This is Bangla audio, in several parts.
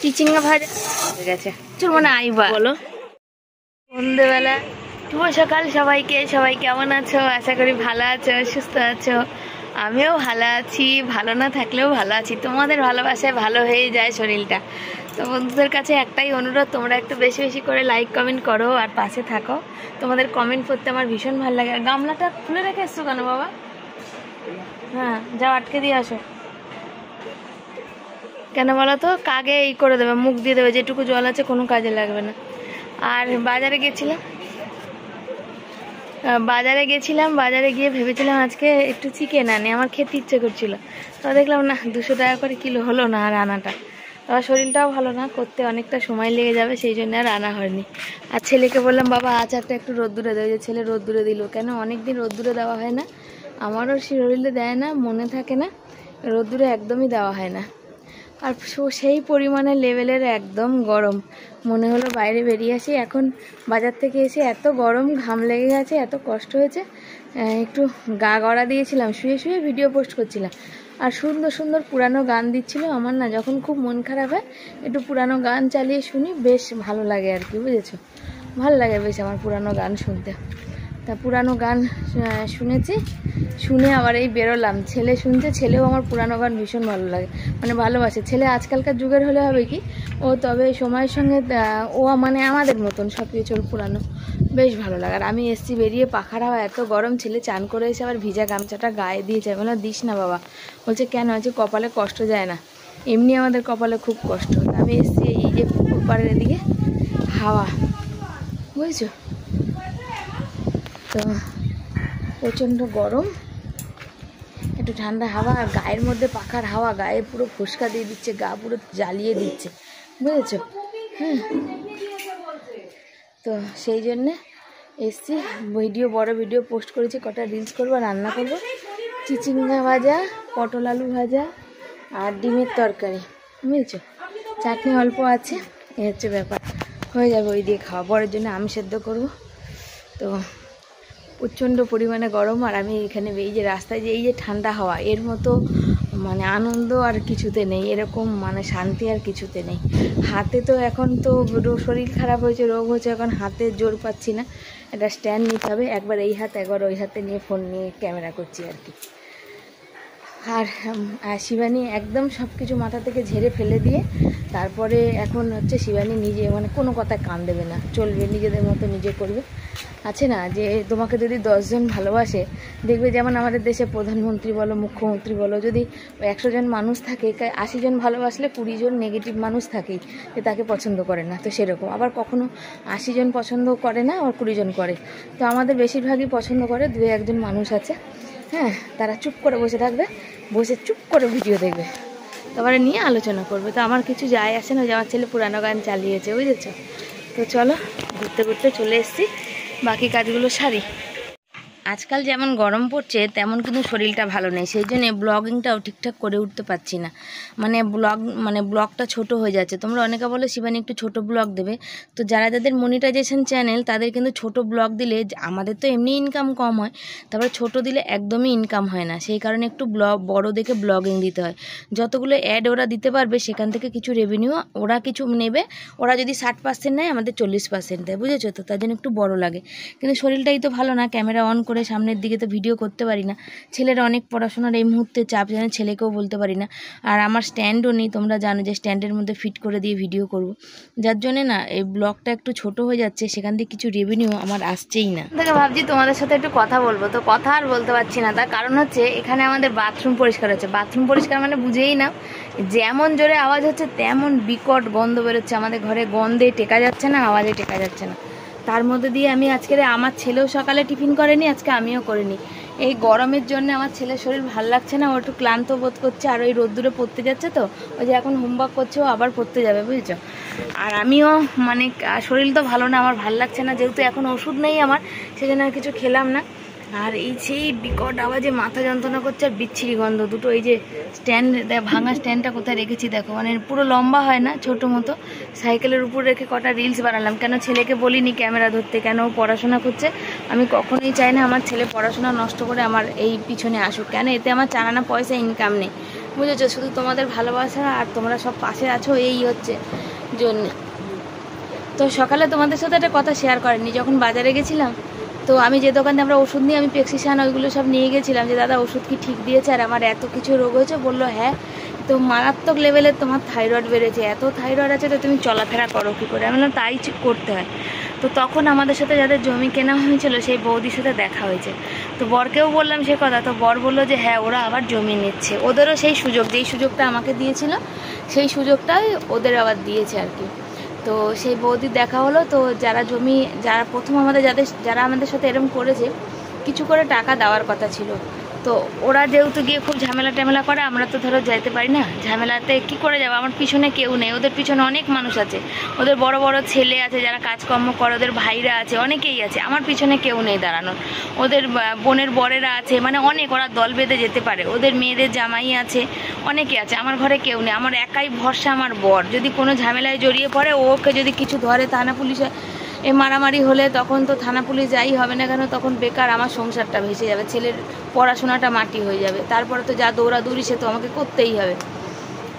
চিচিঙ্গা ভাজা হয়ে গেছে। চল মনে আইবা বলো। সন্ধ্যেবেলা শুভ সকাল সবাইকে। সবাই কেমন আছো? আশা করি ভালো আছো, সুস্থ আছো। আমিও ভালো আছি, ভালো না থাকলেও ভালো আছি। তোমাদের ভালোবাসায় ভালো হয়ে যায় শরীরটা। তো বন্ধুদের কাছে একটাই অনুরোধ, তোমরা একটু বেশি বেশি করে লাইক কমেন্ট করো আর পাশে থাকো। তোমাদের কমেন্ট করতে আমার ভীষণ ভালো লাগে। আর গামলাটা খুলে রেখে এসছো কেন বাবা? হ্যাঁ যাও আটকে দিয়ে আসো। কেন বলো তো? কাগে এই করে দেবে, মুখ দিয়ে দেবে, যেটুকু জল আছে কোনো কাজে লাগবে না। আর বাজারে গেছিলাম, বাজারে গিয়ে ভেবেছিলাম আজকে একটু চিকেন আনে, আমার খেতে ইচ্ছে করছিল। তো দেখলাম না 200 টাকা করে কিলো হলো না আর আনাটা। আমার শরীরটাও ভালো না, করতে অনেকটা সময় লেগে যাবে, সেই জন্য আর আনা হয়নি। আর ছেলেকে বললাম বাবা আচারটা একটু রোদ্দুরে দেয়, যে ছেলে রোদ্দুরে দিল। কেন অনেকদিন রোদ্দুরে দেওয়া হয় না, আমারও শরীরে দেয় না, মনে থাকে না, রোদ্দুরে একদমই দেওয়া হয় না। আর সেই পরিমাণে লেভেলের একদম গরম, মনে হলো বাইরে বেরিয়ে আসি। এখন বাজার থেকে এসে এত গরম, ঘাম লেগে গেছে, এত কষ্ট হয়েছে। একটু গা গড়া দিয়েছিলাম, শুয়ে শুয়ে ভিডিও পোস্ট করছিলাম। আর সুন্দর সুন্দর পুরানো গান দিচ্ছিল। আমার না যখন খুব মন খারাপ হয় একটু পুরানো গান চালিয়ে শুনি, বেশ ভালো লাগে আর কি, বুঝেছো? ভালো লাগে বেশ আমার পুরানো গান শুনতে। তা পুরানো গান শুনেছি, শুনে আবার এই বেরোলাম। ছেলে শুনছে, ছেলেও আমার পুরানো গান ভীষণ ভালো লাগে, মানে ভালোবাসে। ছেলে আজকালকার যুগের হলে হবে কি, ও তবে সময়ের সঙ্গে ও মানে আমাদের মতন সব কিছুর পুরানো বেশ ভালো লাগে। আর আমি এসছি বেরিয়ে, পাখার হাওয়া এত গরম, ছেলে চান করে এসে আবার ভিজা গামছাটা গায়ে দিয়েছে। বলে দিস না বাবা, বলছে কেন? আছে কপালে কষ্ট যায় না, এমনি আমাদের কপালে খুব কষ্ট। আমি এসছি এই যে পুকুর পাড়ের এদিকে, হাওয়া, বুঝেছো তো, প্রচণ্ড গরম, একটু ঠান্ডা হাওয়া, আর গায়ের মধ্যে পাখার হাওয়া গায়ে পুরো ফুসকা দিয়ে দিচ্ছে, গা পুরো জ্বালিয়ে দিচ্ছে, বুঝেছো? হ্যাঁ, তো সেই জন্যে এসছি, বড় ভিডিও পোস্ট করেছি, কটা রিলস করবো, রান্না করবো। চিচিঙ্গা ভাজা, পটল আলু ভাজা আর ডিমের তরকারি, বুঝেছো? চাটনি অল্প আছে, এই হচ্ছে ব্যাপার, হয়ে যাবে ওই দিয়ে খাওয়া। বরের জন্য আম সেদ্ধ করবো। তো প্রচণ্ড পরিমাণে গরম, আর আমি এখানে এই যে রাস্তায় যে এই যে ঠান্ডা হাওয়া, এর মতো মানে আনন্দ আর কিছুতে নেই, এরকম মানে শান্তি আর কিছুতে নেই। হাতে তো এখন তো শরীর খারাপ হয়েছে, রোগ হয়েছে, এখন হাতে জোর পাচ্ছি না, একটা স্ট্যান্ড নিতে হবে। একবার এই হাতে একবার ওই হাতে নিয়ে ফোন নিয়ে ক্যামেরা করছি আর কি। আর শিবানী একদম সব কিছু মাথা থেকে ঝেড়ে ফেলে দিয়ে তারপরে এখন হচ্ছে শিবানী নিজে মানে কোনো কথায় কান দেবে না, চলবে, নিজেদের মতো নিজে করবে। আছে না যে তোমাকে যদি 10 জন ভালোবাসে, দেখবে যেমন আমাদের দেশে প্রধানমন্ত্রী বলো, মুখ্যমন্ত্রী বলো, যদি 100 জন মানুষ থাকে, 80 জন ভালোবাসলে 20 জন নেগেটিভ মানুষ থাকেই, যে তাকে পছন্দ করে না। তো সেরকম আবার কখনো 80 জন পছন্দ করে না, আর 20 জন করে। তো আমাদের বেশিরভাগই পছন্দ করে, 2-1 জন মানুষ আছে, হ্যাঁ, তারা চুপ করে বসে থাকবে, বসে চুপ করে ভিডিও দেখবে, তারপরে নিয়ে আলোচনা করবে। তো আমার কিছু যায় আসে না যে আমার ছেলে পুরানো গান চালিয়েছে, বুঝেছো? তো চলো, ঘুরতে ঘুরতে চলে এসেছি, বাকি কাজগুলো সারি। আজকাল যেমন গরম পড়ছে তেমন কিন্তু শরীরটা ভালো নেই, সেই জন্য ব্লগিংটাও ঠিকঠাক করে উঠতে পারছি না। মানে ব্লগটা ছোট হয়ে যাচ্ছে। তোমরা অনেকে বলো শিবানী একটু ছোট ব্লগ দেবে, তো যাদের মনিটাইজেশন চ্যানেল তাদের কিন্তু ছোট ব্লগ দিলে, আমাদের তো এমনি ইনকাম কম হয়, তারপরে ছোট দিলে একদমই ইনকাম হয় না। সেই কারণে একটু বড় দেখে ব্লগিং দিতে হয়। যতগুলো অ্যাড ওরা দিতে পারবে সেখান থেকে কিছু রেভিনিউ ওরা কিছু নেবে। ওরা যদি 60% নেয়, আমাদের 40% দেয়, বুঝেছো তো? তার জন্য একটু বড় লাগে। কিন্তু শরীরটাই তো ভালো না, ক্যামেরা অন করে সামনের দিকে তো ভিডিও করতে পারি না। ছেলের অনেক পড়াশোনার এই মুহূর্তে চাপ, যেন ছেলেকেও বলতে পারি না। আর আমার স্ট্যান্ডও নেই, তোমরা জানো যে স্ট্যান্ডের মধ্যে ফিট করে দিয়ে ভিডিও করব, যার জন্যে না এই ব্লগটা একটু ছোট হয়ে যাচ্ছে, সেখান থেকে কিছু রেভিনিউ আমার আসছেই না। দেখো ভাবছি তোমাদের সাথে একটু কথা বলবো, তো কথা আর বলতে পারছি না। তার কারণ হচ্ছে এখানে আমাদের বাথরুম পরিষ্কার হচ্ছে। বাথরুম পরিষ্কার মানে বুঝেই না, যেমন জোরে আওয়াজ হচ্ছে তেমন বিকট গন্ধ বেরোচ্ছে। আমাদের ঘরে গন্ধে টেকা যাচ্ছে না, আওয়াজে টেকা যাচ্ছে না। তার মধ্যে দিয়ে আমি আজকের, আমার ছেলেও সকালে টিফিন করেনি, আজকে আমিও করিনি। এই গরমের জন্য আমার ছেলের শরীর ভালো লাগছে না, ও একটু ক্লান্ত বোধ করছে। আর ওই রোদ্দুরে পড়তে যাচ্ছে, তো ওই যে এখন হোমওয়ার্ক করছে, ও আবার পড়তে যাবে, বুঝেছো? আর আমিও মানে শরীর তো ভালো না, আমার ভালো লাগছে না, যেহেতু এখন ওষুধ নেই আমার, সেজন্য আর কিছু খেলাম না। আর এই সেই বিকট আওয়াজে মাথা যন্ত্রণা করছে, আর বিচ্ছিরি গন্ধ। দুটো এই যে স্ট্যান্ড, ভাঙা স্ট্যান্ডটা কোথায় রেখেছি দেখো, মানে পুরো লম্বা হয় না, ছোটো মতো, সাইকেলের উপর রেখে কটা রিলস বানালাম। কেন ছেলেকে বলিনি ক্যামেরা ধরতে, কেন ও পড়াশোনা করছে। আমি কখনোই চাই না আমার ছেলে পড়াশোনা নষ্ট করে আমার এই পিছনে আসুক, কেন এতে আমার 4 আনা পয়সা ইনকাম নেই, বুঝেছো, শুধু তোমাদের ভালোবাসা আর তোমরা সব পাশে আছো এই হচ্ছে জন্যে। তো সকালে তোমাদের সাথে একটা কথা শেয়ার করেনি, যখন বাজারে গেছিলাম তো আমি যে দোকানে আমরা ওষুধ নিয়ে আমি প্রেসক্রিপশন ওইগুলো সব নিয়ে গেছিলাম, যে দাদা ওষুধ কি ঠিক দিয়েছে আর আমার এত কিছু রোগ হয়েছে, বললো হ্যাঁ তো মারাত্মক লেভেলের তোমার থাইরয়েড বেড়েছে, এত থাইরয়েড আছে তো তুমি চলাফেরা করো কী করে। আমি বললাম তাই করতে হয়। তো তখন আমাদের সাথে যাদের জমি কেনা হয়েছিল সেই বৌদির সাথে দেখা হয়েছে, তো বরকেও বললাম সে কথা, তো বর বললো যে হ্যাঁ ওরা আবার জমি নিচ্ছে, ওদেরও সেই সুযোগ, যেই সুযোগটা আমাকে দিয়েছিল সেই সুযোগটাই ওদের আবার দিয়েছে আর কি। তো সেই বৌদির দেখা হলো, তো যারা জমি যারা প্রথম যারা আমাদের সাথে এরকম করেছে কিছু করে টাকা দেওয়ার কথা ছিল, তো ওরা যেহেতু গিয়ে খুব ঝামেলা টামেলা করে, আমরা তো ধরো যেতে পারি না, ঝামেলাতে কি করে যাবো, আমার পিছনে কেউ নেই, ওদের পিছনে অনেক মানুষ আছে, ওদের বড় বড় ছেলে আছে যারা কাজকর্ম করে, ওদের ভাইরা আছে, অনেকেই আছে, আমার পিছনে কেউ নেই দাঁড়ানোর, ওদের বোনের বরেরা আছে, মানে অনেক, ওরা দল বেঁধে যেতে পারে, ওদের মেয়েদের জামাই আছে, অনেকে আছে, আমার ঘরে কেউ নেই, আমার একাই ভরসা আমার বর, যদি কোনো ঝামেলায় জড়িয়ে পড়ে ওকে যদি কিছু ধরে থানা পুলিশে এ মারামারি হলে তখন তো থানা পুলিশ যাই হবে না কেন, তখন বেকার আমার সংসারটা ভেসে যাবে, ছেলের পড়াশোনাটা মাটি হয়ে যাবে, তারপরে তো যা দৌড়াদৌড়ি সে তো আমাকে করতেই হবে।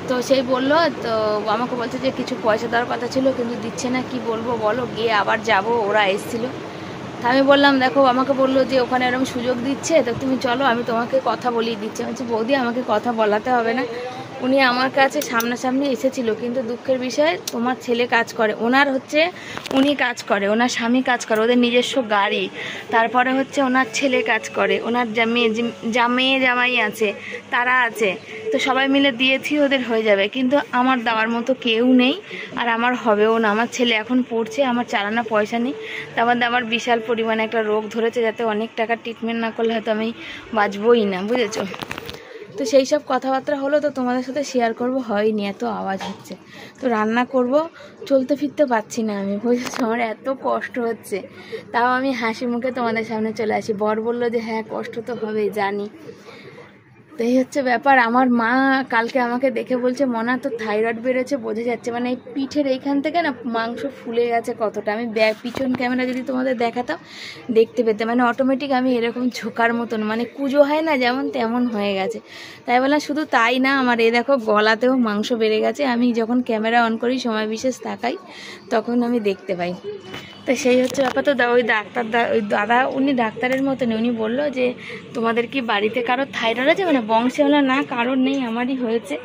তো সেই বললো, তো আমাকে বলছে যে কিছু পয়সা দেওয়ার কথা ছিল কিন্তু দিচ্ছে না, কি বলবো বলো, গিয়ে আবার যাব, ওরা এসেছিলো। তা আমি বললাম দেখো, আমাকে বললো যে ওখানে এরকম সুযোগ দিচ্ছে তো তুমি চলো আমি তোমাকে কথা বলিয়ে দিচ্ছি। আমি বলছি বৌদি আমাকে কথা বলাতে হবে না, উনি আমার কাছে সামনাসামনি এসেছিল, কিন্তু দুঃখের বিষয় তোমার ছেলে কাজ করে, ওনার হচ্ছে উনি কাজ করে, ওনার স্বামী কাজ করে, ওদের নিজস্ব গাড়ি, তারপরে হচ্ছে ওনার ছেলে কাজ করে, ওনার মেয়ে জামাই আছে, তারা আছে, তো সবাই মিলে দিয়েছি ওদের হয়ে যাবে, কিন্তু আমার দেওয়ার মতো কেউ নেই আর আমার হবেও না, আমার ছেলে এখন পড়ছে, আমার চালানো পয়সা নেই, তারপর আমার বিশাল পরিমাণে একটা রোগ ধরেছে যাতে অনেক টাকা ট্রিটমেন্ট না করলে হয়তো আমি বাঁচবই না, বুঝেছো। তো সেই সব কথাবার্তা হলো, তো তোমাদের সাথে শেয়ার করব, হয়নি, এত আওয়াজ হচ্ছে, তো রান্না করব, চলতে ফিরতে পারছি না আমি, বুঝেছো, আমার এত কষ্ট হচ্ছে, তাও আমি হাসি মুখে তোমাদের সামনে চলে আসি। বর বললো যে হ্যাঁ কষ্ট তো হবে জানি। তো এই হচ্ছে ব্যাপার। আমার মা কালকে আমাকে দেখে বলছে মনা তো থাইরয়েড বেড়েছে, বোঝা যাচ্ছে, মানে এই পিঠের এইখান থেকে না মাংস ফুলে গেছে কতটা, আমি পিছন ক্যামেরা যদি তোমাদের দেখাতাম দেখতে পেতে, মানে অটোমেটিক আমি এরকম ঝোঁকার মতন, মানে কুজো হয় না যেমন তেমন হয়ে গেছে। তাই বললাম শুধু তাই না, আমার এই দেখো গলাতেও মাংস বেড়ে গেছে, আমি যখন ক্যামেরা অন করি সময় বিশেষ তাকাই তখন আমি দেখতে পাই। তো সেই হচ্ছে ব্যাপার। তো ওই দাদা উনি ডাক্তারের মতন, উনি বললো যে তোমাদের কি বাড়িতে কারো থাইরয়েড আছে, মানে বংশে হলো না, কারোর নেই, আমারই হয়েছে,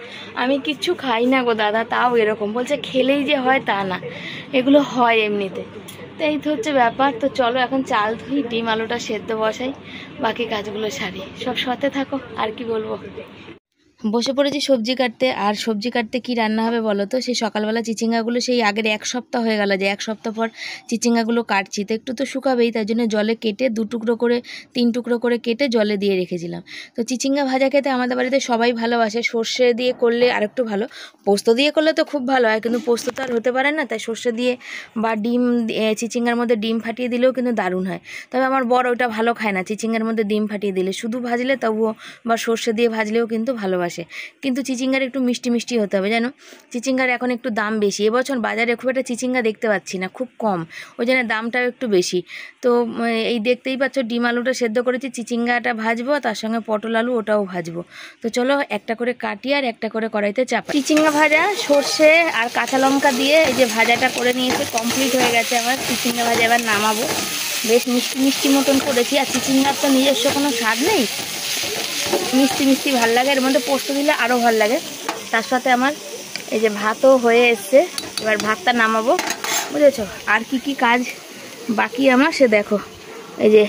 আমি কিচ্ছু খাই না গো দাদা, তাও এরকম বলছে, খেলেই যে হয় তা না, এগুলো হয় এমনিতে। তো এই তো হচ্ছে ব্যাপার। তো চলো এখন চাল ধুই, ডিম আলুটা সেদ্ধ বসাই, বাকি কাজগুলো সারি, সব সাথে থাকো, আর কি বলবো। বসে পড়েছি সবজি কাটতে, আর সবজি কাটতে কি রান্না হবে বলো তো, সেই সকালবেলা চিচিঙ্গাগুলো সেই আগের 1 সপ্তাহ হয়ে গেল, যে 1 সপ্তাহ পর চিচিঙ্গাগুলো কাটছি, তো একটু তো শুকাবেই, তাই জন্য জলে কেটে 2 টুকরো করে 3 টুকরো করে কেটে জলে দিয়ে রেখেছিলাম। তো চিচিঙ্গা ভাজা খেতে আমাদের বাড়িতে সবাই ভালোবাসে, সর্ষে দিয়ে করলে আরেকটু ভালো, পোস্ত দিয়ে করলে তো খুব ভালো হয়, কিন্তু পোস্ত তো আর হতে পারে না, তাই সর্ষে দিয়ে বা ডিম, চিচিঙ্গার মধ্যে ডিম ফাটিয়ে দিলেও কিন্তু দারুণ হয়। তবে আমার বর ওইটা ভালো খায় না, চিচিঙ্গার মধ্যে ডিম ফাটিয়ে দিলে, শুধু ভাজলে তবুও বা সর্ষে দিয়ে ভাজলেও কিন্তু ভালোবাসে, কিন্তু চিচিঙ্গার একটু মিষ্টি মিষ্টি হতে হবে জানো, চিচিঙ্গার এখন একটু দাম বেশি, এবছর বাজারে খুব একটা চিচিঙ্গা দেখতে পাচ্ছি না, খুব কম, ওই জন্য দামটাও একটু বেশি। তো এই দেখতেই পাচ্ছ ডিম আলুটা সেদ্ধ করেছি, চিচিঙ্গাটা ভাজবো, তার সঙ্গে পটল আলু ওটাও ভাজবো। তো চলো একটা করে কাটি আর একটা করে কড়াইতে চাপা। চিচিঙ্গা ভাজা সর্ষে আর কাঁচা লঙ্কা দিয়ে এই যে ভাজাটা করে নিয়েছে, কমপ্লিট হয়ে গেছে আমার চিচিঙ্গা ভাজা, এবার নামাবো। বেশ মিষ্টি মিষ্টি মতন করেছি, আর চিচিঙ্গার তো নিজস্ব কোনো স্বাদ নেই, মিষ্টি মিষ্টি ভাল লাগে, এর মধ্যে পোস্ত দিলে আরও ভাল লাগে। তার সাথে আমার এই যে ভাতও হয়ে এসছে, এবার ভাতটা নামাবো, বুঝেছো। আর কি কি কাজ বাকি আমার সে দেখো, এই যে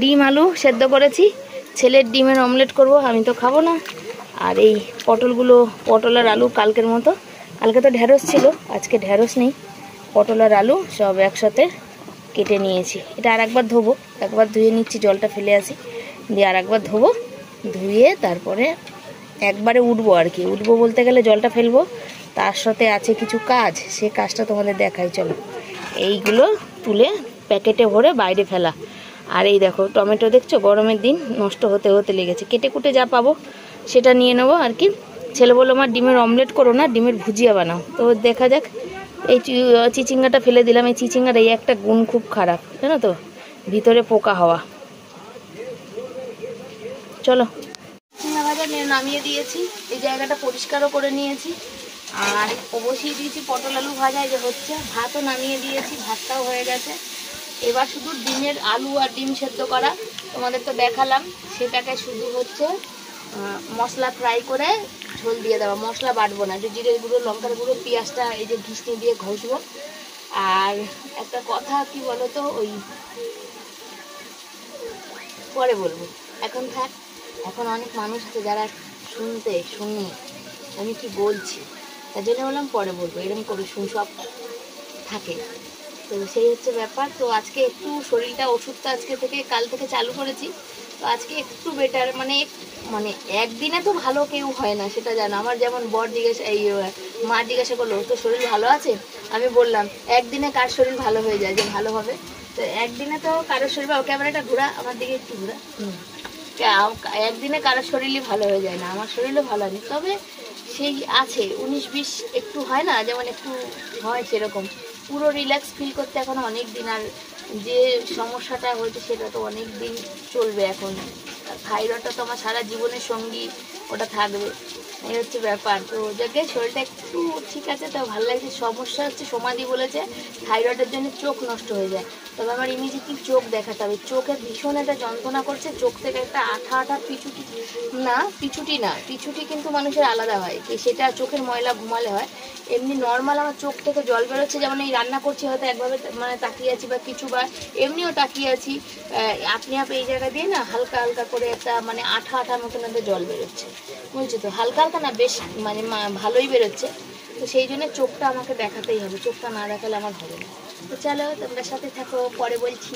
ডিম আলু সেদ্ধ করেছি, ছেলের ডিমের অমলেট করব, আমি তো খাবো না। আর এই পটলগুলো, পটল আর আলু কালকের মতো, কালকে তো ঢ্যাঁড়স ছিল, আজকে ঢ্যাঁড়স নেই, পটল আর আলু সব একসাথে কেটে নিয়েছি। এটা আর একবার ধোবো, একবার ধুয়ে নিচ্ছি, জলটা ফেলে আসি, দিয়ে আর একবার ধোবো, ধুয়ে তারপরে একবারে উঠবো আর কি, উঠবো বলতে গেলে জলটা ফেলবো, তার সাথে আছে কিছু কাজ, সে কাজটা তোমাদের দেখাই চলো। এইগুলো তুলে প্যাকেটে ভরে বাইরে ফেলা, আর এই দেখো টমেটো দেখছো, গরমের দিন নষ্ট হতে হতে লেগেছে, কেটে কুটে যা পাবো সেটা নিয়ে নেবো আর কি। ছেলে বললো আমার ডিমের অমলেট করো না, ডিমের ভুজিয়া বানাও, তো দেখা যাক। এই চিচিঙ্গাটা ফেলে দিলাম, এই চিচিঙ্গার এই একটা গুণ খুব খারাপ জানো তো, ভিতরে পোকা হওয়া। চলো চিচিঙ্গা ভাজা নামিয়ে দিয়েছি, এই জায়গাটা পরিষ্কারও করে নিয়েছি। আর বসিয়ে দিয়েছি পটল আলু ভাজা, এই যে হচ্ছে। ভাতও নামিয়ে দিয়েছি, ভাতটাও হয়ে গেছে। এবার শুধু ডিমের আলু আর ডিম সেদ্ধ করা তোমাদের তো দেখালাম, সেটাকে শুধু হচ্ছে মশলা ফ্রাই করে ঝোল দিয়ে দেওয়া। মশলা বাটবো না, যে জিরের গুঁড়ো, লঙ্কার গুঁড়ো, পেঁয়াজটা এই যে ঘিসনি দিয়ে ঘষবো। আর একটা কথা কি বলতো, ওই পরে বলবো, এখন থাক। এখন অনেক মানুষ আছে যারা শুনি আমি কি বলছি, তার জন্য বললাম পরে বলবো, এরকম করে সব থাকে। তো সেই হচ্ছে ব্যাপার। তো আজকে একটু শরীরটা, ওষুধটা আজকে থেকে কাল থেকে চালু করেছি, তো আজকে একটু বেটার। মানে একদিনে তো ভালো কেউ হয় না, সেটা জানো। আমার যেমন বর মা জিজ্ঞাসা করলো তো শরীর ভালো আছে, আমি বললাম একদিনে কার শরীর ভালো হয়ে যায় যে ভালো হবে? তো একদিনে তো কারোর শরীর, ক্যামেরাটা ঘোরা আমার দিকে একটু ঘোরা, একদিনে কারোর শরীরই ভালো হয়ে যায় না। আমার শরীরও ভালো নেই, তবে সেই আছে 19-20 একটু হয় না, যেমন একটু হয় সেরকম। পুরো রিল্যাক্স ফিল করতে এখন অনেক দিন, আর যে সমস্যাটা হয়েছে সেটা তো অনেক দিন চলবে। এখন থাইরয়েডটা তো আমার সারা জীবনের সঙ্গী, ওটা থাকবে, এই হচ্ছে ব্যাপার। তো যাকে শরীরটা একটু ঠিক আছে, তো ভালো লাগছে। সমস্যা হচ্ছে সমাধি বলেছে থাইরয়েডের জন্য চোখ নষ্ট হয়ে যায়, তবে আমার ইমিডিয়েটলি চোখ দেখাতে হবে। চোখে ভীষণ একটা যন্ত্রণা করছে, চোখ থেকে একটা আঠা পিছুটি কিন্তু মানুষের আলাদা হয়, সেটা চোখের ময়লা ঘুমালে হয়। এমনি নর্মাল আমার চোখ থেকে জল বেরোচ্ছে, যেমন এই রান্না করছি হয়তো একভাবে মানে তাকিয়ে আছি বা কিছু, বা এমনিও তাকিয়ে আছি, আপনি এই জায়গা দিয়ে না হালকা হালকা করে একটা মানে আঠা মতন একটা জল বেরোচ্ছে, বুঝছো তো? হালকা হালকা না, বেশ মানে ভালোই বেরোচ্ছে। তো সেই জন্য চোখটা আমাকে দেখাতেই হবে, চোখটা না দেখালে আমার হবে না। তো চলো তোমরা সাথে থাকো, পরে বলছি।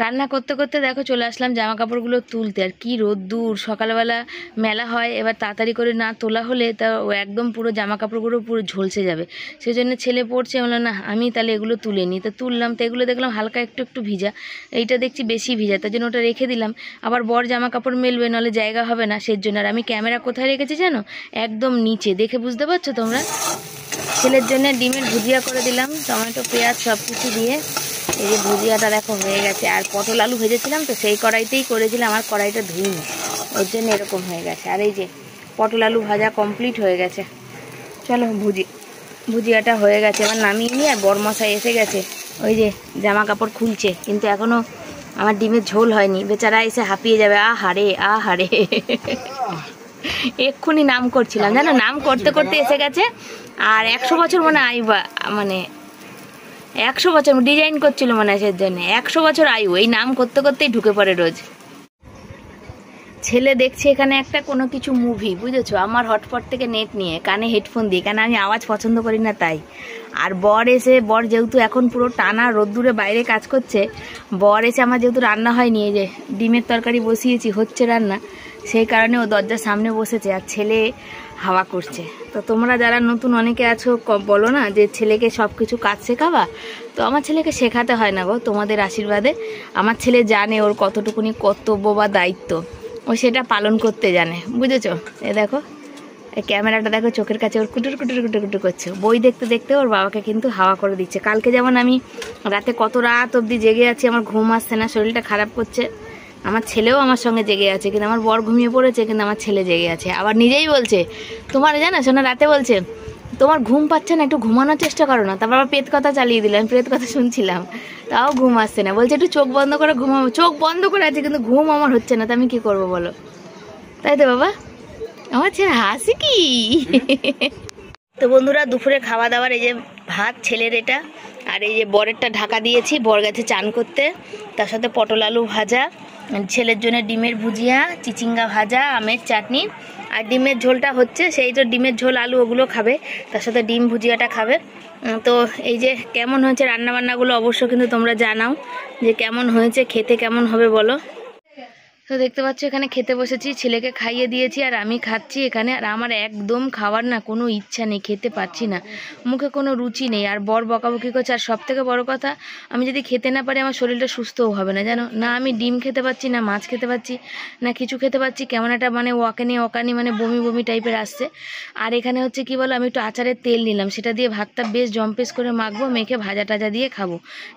রান্না করতে করতে দেখো চলে আসলাম জামা কাপড়গুলো তুলতে। আর কি রোদ্দুর, সকালবেলা মেলা হয়, এবার তাড়াতাড়ি করে না তোলা হলে তা একদম পুরো জামা কাপড়গুলো পুরো ঝলসে যাবে। সেই জন্য ছেলে পড়ছে, বললো না আমি তাহলে এগুলো তুলে নিই। তো তুললাম, তো এগুলো দেখলাম হালকা একটু ভিজা, এইটা দেখছি বেশি ভিজা, তার জন্য ওটা রেখে দিলাম। আবার বর জামা কাপড় মেলবে, নাহলে জায়গা হবে না, সেই জন্য। আর আমি ক্যামেরা কোথায় রেখেছি জানো? একদম নিচে, দেখে বুঝতে পারছো তোমরা? ছেলের জন্য ডিমের ভুজিয়া করে দিলাম, টমেটো পেঁয়াজ সব কিছু দিয়ে। এই যে ভুজিয়াটা দেখো হয়ে গেছে। আর পটল আলু ভেজেছিলাম তো সেই কড়াইতেই করেছিলাম, আমার কড়াইটা ধুইনি, ওর জন্য এরকম হয়ে গেছে। আর এই যে পটল আলু ভাজা কমপ্লিট হয়ে গেছে। চলো ভুজিয়াটা হয়ে গেছে, এবার নামিয়ে নিয়ে। আর বরমশাই এসে গেছে, ওই যে জামা কাপড় খুলছে, কিন্তু এখনও আমার ডিমের ঝোল হয়নি। বেচারা এসে হাঁপিয়ে যাবে। আহারে এক্ষুনি নাম করছিলাম জানো, নাম করতে করতে এসে গেছে। আর 100 বছর মনে আইবা, মানে 100 বছর ডিজাইন করছিল মনে হয়, সেই জন্য 100 বছর আয়ু, এই নাম করতে করতেই ঢুকে পড়ে রোজ। ছেলে দেখছে এখানে একটা কোনো কিছু মুভি, বুঝেছো? আমার হটস্পট থেকে নেট নিয়ে কানে হেডফোন দিয়ে, কেন আমি আওয়াজ পছন্দ করি না তাই। আর বর যেহেতু এখন পুরো টানা রোদ্দুরে বাইরে কাজ করছে, বর এসে আমার যেহেতু রান্না হয়নি, এই যে ডিমের তরকারি বসিয়েছি, হচ্ছে রান্না, সেই কারণে ও দরজার সামনে বসেছে আর ছেলে হাওয়া করছে। তো তোমরা যারা নতুন অনেকে আছো বলো না যে ছেলেকে সব কিছু কাজ শেখাবা, তো আমার ছেলেকে শেখাতে হয় না গো, তোমাদের আশীর্বাদে। আমার ছেলে জানে ওর কতটুকুনি কর্তব্য বা দায়িত্ব, ও সেটা পালন করতে জানে, বুঝেছো? এ দেখো এই ক্যামেরাটা দেখো, চোখের কাছে ওর কুটুর করছে। বই দেখতে দেখতে ওর বাবাকে কিন্তু হাওয়া করে দিচ্ছে। কালকে যেমন আমি রাতে কত রাত অবধি জেগে আছি, আমার ঘুম আসছে না, শরীরটা খারাপ করছে, আমার ছেলেও আমার সঙ্গে জেগে আছে, কিন্তু আমার বর ঘুমিয়ে পড়েছে, কিন্তু আমার ছেলে জেগে আছে। আবার নিজেই বলছে, তোমার জানো শোনা, রাতে বলছে তোমার ঘুম পাচ্ছে না, একটু ঘুমানোর চেষ্টা করো না। তারপর আবার পেট কথা চালিয়ে দিলাম, পেট কথা শুনছিলাম, তাও ঘুম আসছে না। বলছে একটু চোখ বন্ধ করে ঘুমাবো, চোখ বন্ধ করে আছে কিন্তু ঘুম আমার হচ্ছে না, তো আমি কি করবো বলো? তাই তো বাবা, আমার ছেলে হাসি কি। তো বন্ধুরা, দুপুরে খাওয়া দাওয়ার এই যে ভাত ছেলের এটা, আর এই যে বরেরটা ঢাকা দিয়েছি, বর গেছে চান করতে। তার সাথে পটল আলু ভাজা, ছেলের জন্য ডিমের ভুজিয়া, চিচিঙ্গা ভাজা, আমের চাটনি, আর ডিমের ঝোলটা হচ্ছে, সেই তো ডিমের ঝোল আলু ওগুলো খাবে, তার সাথে ডিম ভুজিয়াটা খাবে। তো এই যে কেমন হয়েছে রান্নাবান্নাগুলো অবশ্য কিন্তু তোমরা জানাও যে কেমন হয়েছে, খেতে কেমন হবে বলো। তো দেখতে পাচ্ছ এখানে খেতে বসেছি, ছেলেকে খাইয়ে দিয়েছি আর আমি খাচ্ছি এখানে। আর আমার একদম খাওয়ার না কোনো ইচ্ছা নেই, খেতে পাচ্ছি না, মুখে কোনো রুচি নেই। আর বর বকাবকি করছে। আর সব থেকে বড় কথা, আমি যদি খেতে না পারি আমার শরীরটা সুস্থও হবে না জানো না। আমি ডিম খেতে পাচ্ছি না, মাছ খেতে পাচ্ছি না, কিছু খেতে পাচ্ছি, কেমন একটা মানে ওয়াকানি মানে বমি টাইপের আসছে। আর এখানে হচ্ছে কি বলো, আমি একটু আচারের তেল নিলাম, সেটা দিয়ে ভাতটা বেশ জম্পেস করে মাখবো, মেখে ভাজা টাজা দিয়ে খাবো।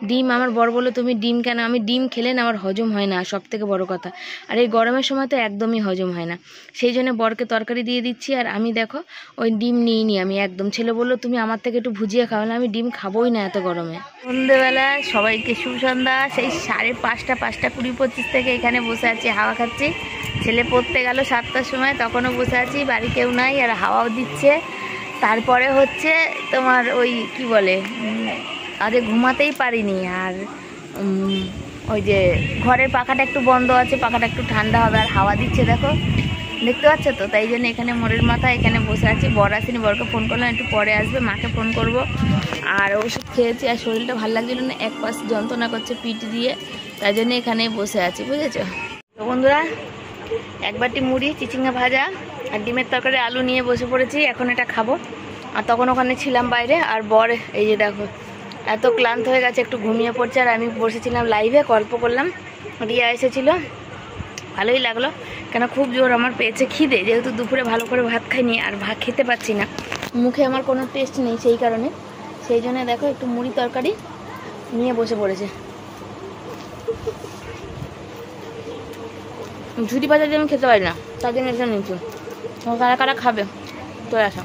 ডিম, আমার বর বললো তুমি ডিম কেন? আমি ডিম খেলে না আমার হজম হয় না, সব থেকে বড় কথা আর এই গরমের সময় তো একদমই হজম হয় না, সেই জন্য বরকে তরকারি দিয়ে দিচ্ছি। আর আমি দেখো ওই ডিম নিইনি আমি একদম। ছেলে বললো তুমি আমার থেকে একটু ভুজিয়ে খাও, না আমি ডিম খাবোই না এত গরমে। সন্ধ্যেবেলা সবাইকে সুসন্ধ্যা। সেই 5:30 থেকে এখানে বসে আছি, হাওয়া খাচ্ছি। ছেলে পড়তে গেল 7টার সময়, তখনও বসে আছি, বাড়ি কেউ নাই আর হাওয়াও দিচ্ছে। তারপরে হচ্ছে তোমার ওই কি বলে, আজকে ঘুমাতেই পারিনি। আর ওই যে ঘরের পাখাটা একটু বন্ধ আছে, পাখাটা একটু ঠান্ডা হবে, আর হাওয়া দিচ্ছে দেখো, দেখতে পাচ্ছ তো। তাই জন্য এখানে মোড়ের মাথা এখানে বসে আছি। বর আসেনি, বরকে ফোন করলাম একটু পরে আসবে, মাকে ফোন করব। আর ওষুধ খেয়েছি আর শরীরটা ভালো লাগছিল না, এক পাশ যন্ত্রণা করছে পিঠ দিয়ে, তাই জন্য এখানেই বসে আছি, বুঝেছো তো বন্ধুরা। এক বাটি মুড়ি, চিচিঙ্গা ভাজা আর ডিমের তরকারি আলু নিয়ে বসে পড়েছি, এখন এটা খাবো। আর তখন ওখানে ছিলাম বাইরে, আর বর এই যে দেখো এত ক্লান্ত হয়ে গেছে, একটু ঘুমিয়ে পড়ছে। আর আমি বসেছিলাম লাইভে, গল্প করলাম। রিয়া এসেছিলো, ভালোই লাগলো, কেন খুব জোর আমার পেয়েছে খিদে, যেহেতু দুপুরে ভালো করে ভাত খাইনি আর ভাত খেতে পাচ্ছি না, মুখে আমার কোনো টেস্ট নেই, সেই কারণে। সেই জন্য দেখো একটু মুড়ি তরকারি নিয়ে বসে পড়েছে। ঝুটি পাতা দিয়ে আমি খেতে পারি না, তার জন্য এটা নিচ্ছি। কারা কারা খাবে চলে আসো,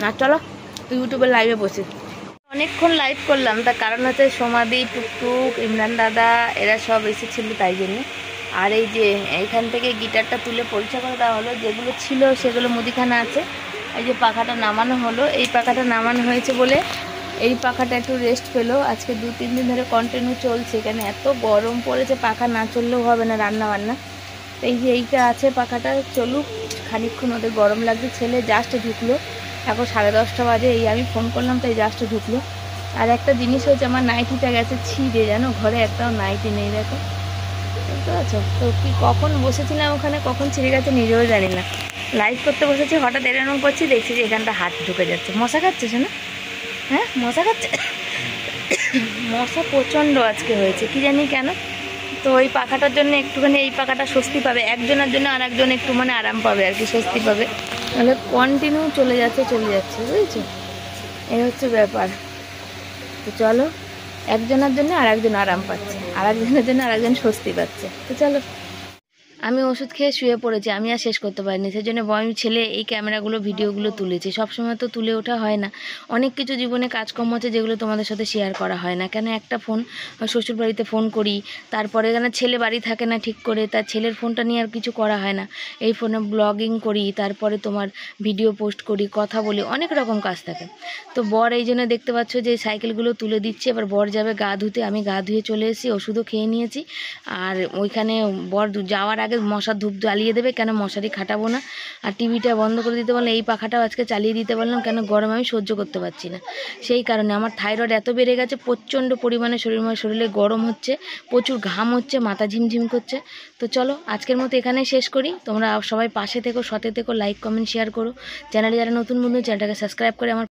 না চলো ইউটিউবে লাইভে বসে। অনেকক্ষণ লাইভ করলাম, তার কারণ হচ্ছে সমাধি, টুকটুক, ইমরান দাদা এরা সব এসেছিল, তাই জন্য। আর এই যে এইখান থেকে গিটারটা তুলে পরিষ্কার করে দেওয়া হলো, যেগুলো ছিল সেগুলো মুদিখানা আছে। এই যে পাখাটা নামানো হলো, এই পাখাটা নামানো হয়েছে বলে এই পাখাটা একটু রেস্ট পেলো। আজকে 2-3 দিন ধরে কন্টিনিউ চলছে, এখানে এত গরম পড়েছে, পাখা না চললেও হবে না রান্না বান্না। এই যে এইটা আছে, পাখাটা চলুক খানিকক্ষণ, ওদের গরম লাগছে। ছেলে জাস্ট ঢুকলো, এখন 10:30 বাজে, এই আমি ফোন করলাম তাই জাস্ট ঢুকলো। আর একটা জিনিস হয়েছে, আমার নাইটিটা গেছে ছিঁড়ে, জানো, ঘরে একটাও নাইটি নেই, দেখো, বুঝতে পারছো তো। কি কখন বসেছিলাম ওখানে, কখন ছিঁড়ে গেছে নিজেও জানি না। লাইভ করতে বসেছি, হঠাৎ এরকম করছি, দেখছি যে এখানটা হাত ঢুকে যাচ্ছে। মশা খাচ্ছে শোনা, হ্যাঁ মশা খাচ্ছে, মশা প্রচণ্ড আজকে হয়েছে, কি জানি কেন। তো ওই পাখাটার জন্য একটুখানি, এই পাখাটা স্বস্তি পাবে, একজনের জন্য আর একজন একটু মানে আরাম পাবে আর কি, স্বস্তি পাবে। তাহলে কন্টিনিউ চলে যাচ্ছে, বুঝেছো, এই হচ্ছে ব্যাপার। তো চলো, একজনের জন্য আর একজন আরাম পাচ্ছে, আর একজনের জন্য আর একজন স্বস্তি পাচ্ছে। তো চলো, আমি ওষুধ খেয়ে শুয়ে পড়েছি, আমি আর শেষ করতে পারিনি, সেই জন্য আমি ছেলে এই ক্যামেরাগুলো ভিডিওগুলো তুলেছি। সবসময় তো তুলে ওঠা হয় না, অনেক কিছু জীবনে কাজকর্ম আছে যেগুলো তোমাদের সাথে শেয়ার করা হয় না। কেন একটা ফোন, শ্বশুর বাড়িতে ফোন করি, তারপরে কেন ছেলে বাড়ি থাকে না ঠিক করে, তার ছেলের ফোনটা নিয়ে আর কিছু করা হয় না। এই ফোনে ব্লগিং করি, তারপরে তোমার ভিডিও পোস্ট করি, কথা বলি, অনেক রকম কাজ থাকে। তো বর এই জন্য দেখতে পাচ্ছ যে সাইকেলগুলো তুলে দিচ্ছে। এবার বর যাবে গা ধুতে, আমি গা ধুয়ে চলে এসেছি, ওষুধও খেয়ে নিয়েছি। আর ওইখানে বর যাওয়ার আগে মশার ধূপ জ্বালিয়ে দেবে, কেন মশারি খাটাবো না। আর টিভিটা বন্ধ করে দিতে বললাম, এই পাখাটাও আজকে চালিয়ে দিতে বললাম, কেন গরম আমি সহ্য করতে পারছি না। সেই কারণে আমার থাইরয়েড এত বেড়ে গেছে, প্রচণ্ড পরিমাণে শরীরে গরম হচ্ছে, প্রচুর ঘাম হচ্ছে, মাথা ঝিমঝিম করছে। তো চলো আজকের মতো এখানেই শেষ করি। তোমরা সবাই পাশে থেকো, সাথে থেকো, লাইক কমেন্ট শেয়ার করো। চ্যানেলে যারা নতুন বন্ধু, চ্যানেলটাকে সাবস্ক্রাইব করে আমার